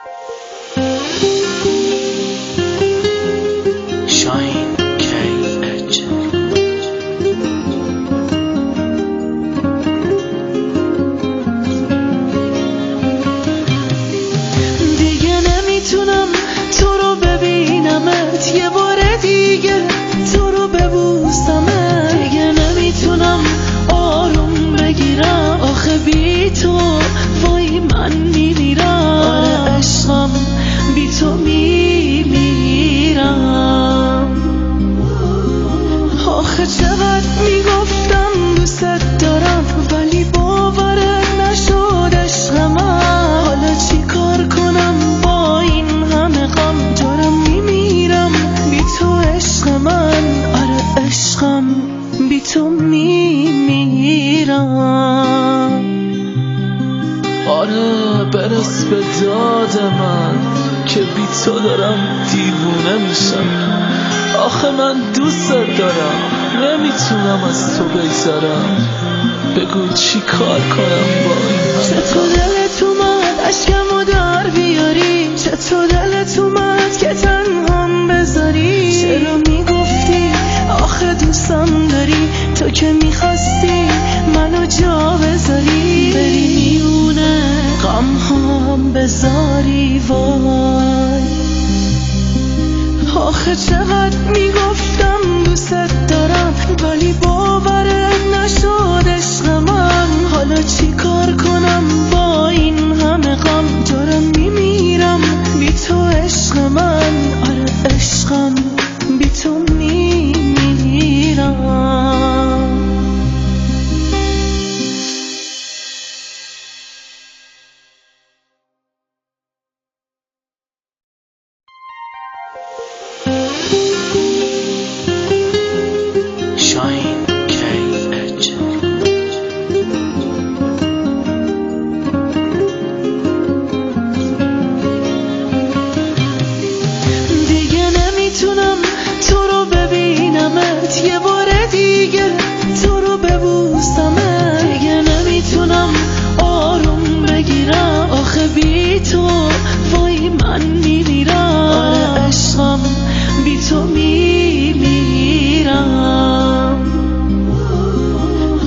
دیگه نمیتونم تو رو ببینمت، یه بار دیگه تو رو ببوسمت. دیگه نمیتونم آروم بگیرم، آخه بی تو وای من میمیرم. آره عشقم بی تو میمیرم. آخه چقدر میگفتم دوست دارم، ولی باورت نشد عشق من. حالا چی کار کنم با این همه غم، دارم میمیرم بی تو عشق من. آره عشقم بی تو میمیرم. آره برس به داد من که بی تو دارم دیوونه میشم. آخه من دوست دارم، نمیتونم از تو بگذرم. بگو چی کار کنم با این همه. چطور دلت اومد اشکمو در بیاری؟ چطور دلت اومد که تنهام بذاری؟ چرا میگفتی آخه دوستم داری؟ تو که میخواستی منو جا بذاری، بری میونه غم هم بذاری. وای آخه چقدر میگفتم دوست دارم، ولی باورت نشد عشق من. حالا چی کار کنم با این همه غم، دارم میمیرم بی تو عشق من. آره عشقم بی تو میمیرم. دیگه نمیتونم تو رو ببینمت، یه بار دیگه تو رو ببوسمت. دیگه نمیتونم آروم بگیرم، آخه بی تو وای من میمیرم. آره عشقم بی تو میمیرم.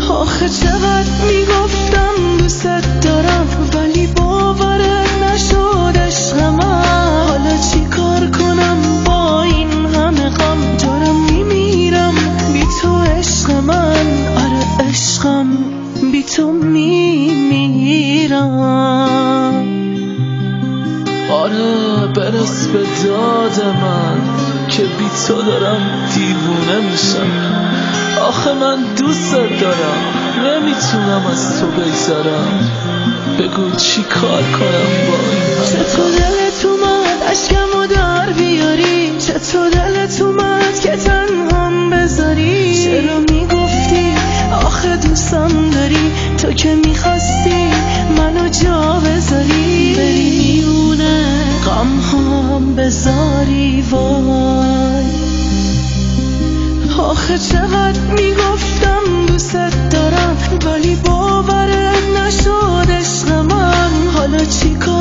آخه چقدر میگفتم دوست دارم، ولی باورت نشد عشق من. حالا چی کار کنم با این همه غم، دارم میمیرم بی تو عشق من. آره عشقم بی تو میمیرم. آره برس به داد من که بی تو دارم دیوونه میشم. آخه من دوست دارم، نمیتونم از تو بگذرم. بگو چی کار کنم با این همه. چطور دلت اومد اشکمو در بیاری؟ چطور دلت اومد که تنهام بذاری؟ چرا میگفتی آخه دوستم داری؟ تو که میخواستی منو جا بذاری، بری میونه غم هم بذاری. وای آخه چقدر میگفتم دوست دارم، ولی باورت نشد عشق من. حالا چی کار